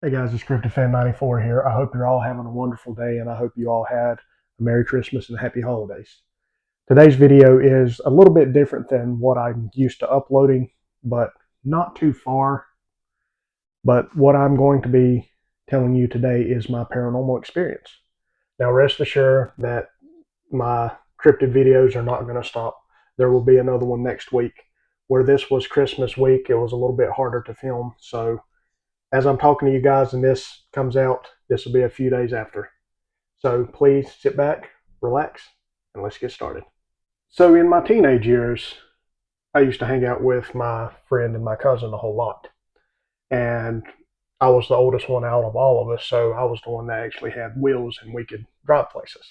Hey guys, it's CryptidFan94 here. I hope you're all having a wonderful day and I hope you all had a Merry Christmas and Happy Holidays. Today's video is a little bit different than what I'm used to uploading, but not too far. But what I'm going to be telling you today is my paranormal experience. Now, rest assured that my cryptid videos are not going to stop. There will be another one next week. Where this was Christmas week, it was a little bit harder to film, so as I'm talking to you guys and this comes out, this will be a few days after. So please sit back, relax, and let's get started. So in my teenage years, I used to hang out with my friend and my cousin a whole lot. And I was the oldest one out of all of us, so I was the one that actually had wheels and we could drive places.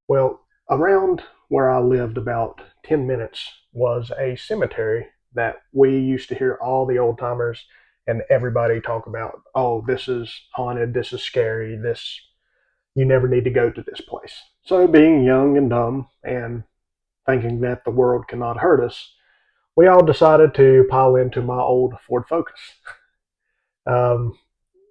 Well, around where I lived about 10 minutes was a cemetery that we used to hear all the old timers and everybody talk about, oh, this is haunted, this is scary, this, you never need to go to this place. So, being young and dumb and thinking that the world cannot hurt us, we all decided to pile into my old Ford Focus. Um,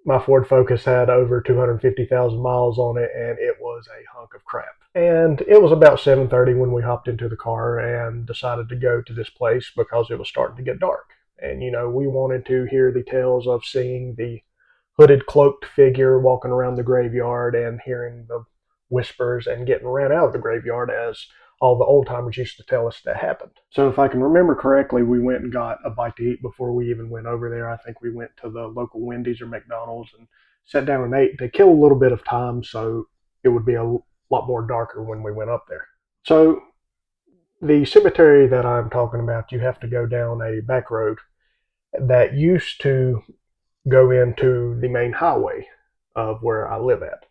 my Ford Focus had over 250,000 miles on it, and it was a hunk of crap. And it was about 7:30 when we hopped into the car and decided to go to this place because it was starting to get dark. And we wanted to hear the tales of seeing the hooded, cloaked figure walking around the graveyard and hearing the whispers and getting ran out of the graveyard as all the old timers used to tell us that happened. So, if I can remember correctly, we went and got a bite to eat before we even went over there. I think we went to the local Wendy's or McDonald's and sat down and ate to kill a little bit of time so it would be a lot more darker when we went up there. So, the cemetery that I'm talking about, you have to go down a back road that used to go into the main highway of where I live at.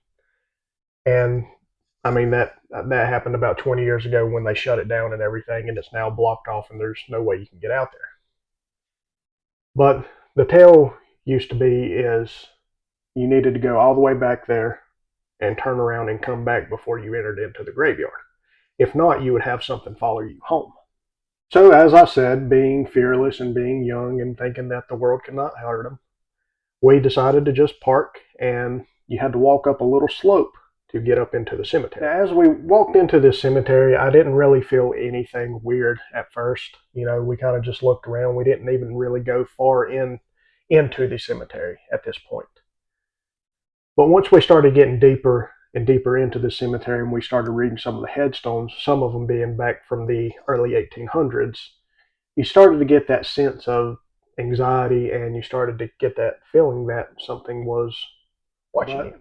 And I mean that happened about 20 years ago when they shut it down and everything, and it's now blocked off, and there's no way you can get out there. But the tale used to be is you needed to go all the way back there and turn around and come back before you entered into the graveyard. If not, you would have something follow you home. So, as I said, being fearless and being young and thinking that the world could not hurt them, we decided to just park, and you had to walk up a little slope to get up into the cemetery. As we walked into this cemetery, I didn't really feel anything weird at first. We kind of just looked around. We didn't even really go far into the cemetery at this point. But once we started getting deeper and deeper into the cemetery and we started reading some of the headstones, some of them being back from the early 1800s, you started to get that sense of anxiety and you started to get that feeling that something was watching you.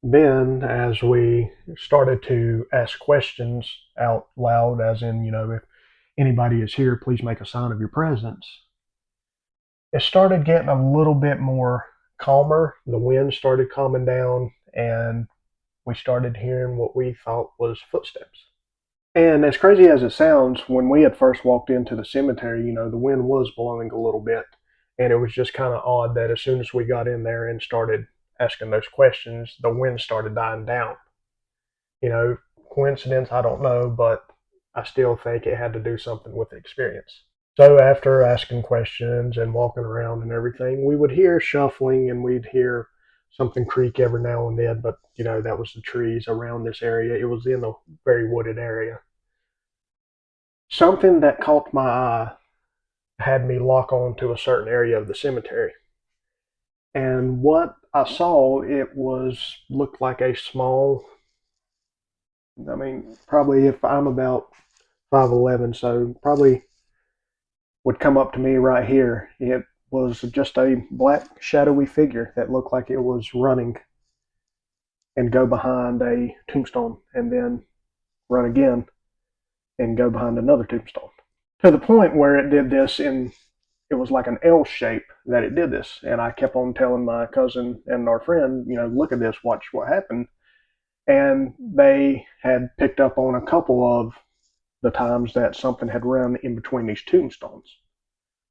Then, as we started to ask questions out loud, as in, if anybody is here, please make a sign of your presence, it started getting a little bit more calmer. The wind started calming down, and we started hearing what we thought was footsteps. And as crazy as it sounds, when we had first walked into the cemetery, the wind was blowing a little bit. And it was just kind of odd that as soon as we got in there and started asking those questions, the wind started dying down. Coincidence, I don't know, but I still think it had to do something with the experience. So after asking questions and walking around and everything, we would hear shuffling and we'd hear something creak every now and then, but that was the trees around this area. It was in a very wooded area. Something that caught my eye had me lock on to a certain area of the cemetery. And what I saw, it was looked like a small, probably if I'm about 5'11", so probably would come up to me right here. It was just a black shadowy figure that looked like it was running and go behind a tombstone and then run again and go behind another tombstone. To the point where it did this it was like an L shape that it did this. And I kept on telling my cousin and our friend, look at this, watch what happened. And they had picked up on a couple of the times that something had run in between these tombstones.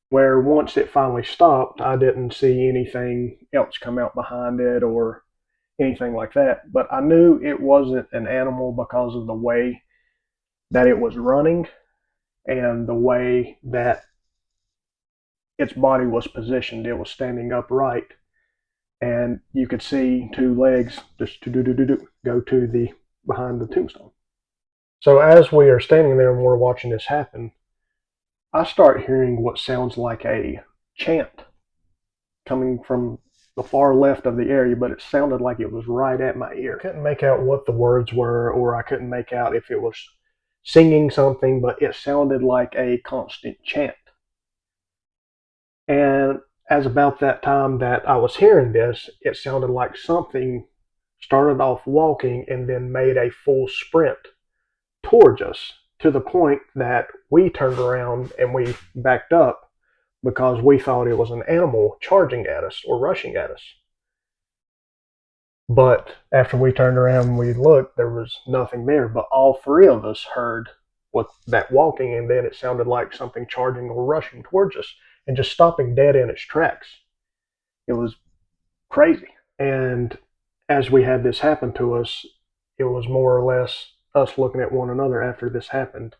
Where once it finally stopped, I didn't see anything else come out behind it or anything like that. But I knew it wasn't an animal because of the way that it was running and the way that its body was positioned. It was standing upright and you could see two legs just go to the behind the tombstone. So as we are standing there and we're watching this happen, I start hearing what sounds like a chant coming from the far left of the area, but it sounded like it was right at my ear. I couldn't make out what the words were, or I couldn't make out if it was singing something, but it sounded like a constant chant. And as about that time that I was hearing this, it sounded like something started off walking and then made a full sprint towards us, to the point that we turned around and we backed up because we thought it was an animal charging at us or rushing at us. But after we turned around and we looked, there was nothing there. But all three of us heard what that walking, and then it sounded like something charging or rushing towards us and just stopping dead in its tracks. It was crazy. And as we had this happen to us, it was more or less us looking at one another after this happened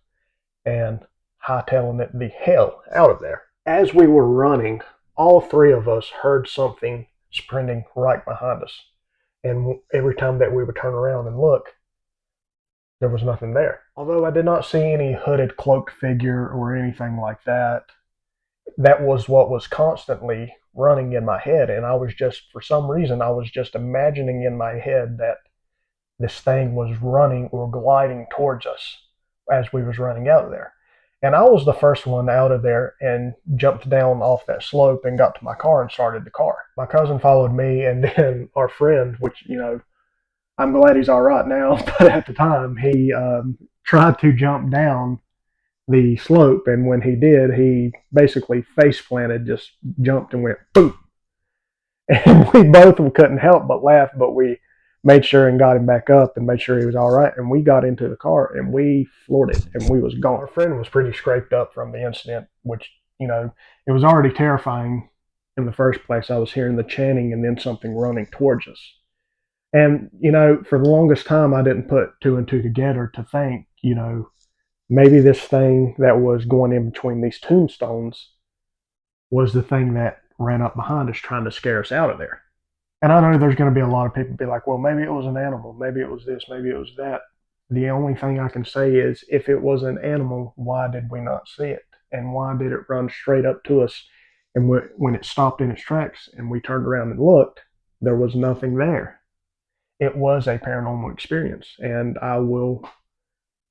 and hightailing it the hell out of there. As we were running, all three of us heard something sprinting right behind us. And every time that we would turn around and look, there was nothing there. Although I did not see any hooded cloaked figure or anything like that, that was what was constantly running in my head. And I was just, for some reason, I was just imagining in my head that this thing was running or gliding towards us as we was running out of there. And I was the first one out of there and jumped down off that slope and got to my car and started the car. My cousin followed me, and then our friend, which, I'm glad he's all right now, but at the time he tried to jump down the slope, and when he did, he basically face planted, just jumped and went boom. And we both couldn't help but laugh, but we made sure and got him back up and made sure he was all right. And we got into the car and we floored it and we was gone. Our friend was pretty scraped up from the incident, which, it was already terrifying in the first place. I was hearing the chanting and then something running towards us. And, for the longest time, I didn't put two and two together to think, maybe this thing that was going in between these tombstones was the thing that ran up behind us trying to scare us out of there. And I know there's going to be a lot of people be like, well, maybe it was an animal, maybe it was this, maybe it was that. The only thing I can say is, if it was an animal, why did we not see it? And why did it run straight up to us? And when it stopped in its tracks and we turned around and looked, there was nothing there. It was a paranormal experience, and I will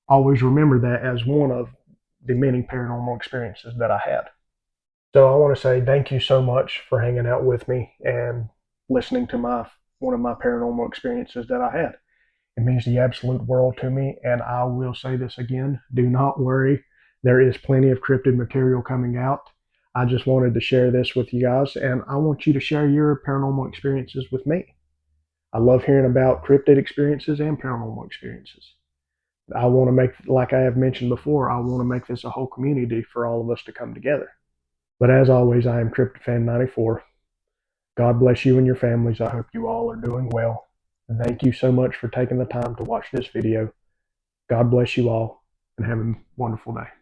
always remember that as one of the many paranormal experiences that I had. So I want to say thank you so much for hanging out with me and listening to one of my paranormal experiences that I had. It means the absolute world to me, and I will say this again, do not worry. There is plenty of cryptid material coming out. I just wanted to share this with you guys, and I want you to share your paranormal experiences with me. I love hearing about cryptid experiences and paranormal experiences. I want to make, like I have mentioned before, I want to make this a whole community for all of us to come together. But as always, I am CryptidFan94. God bless you and your families. I hope you all are doing well. Thank you so much for taking the time to watch this video. God bless you all, and have a wonderful day.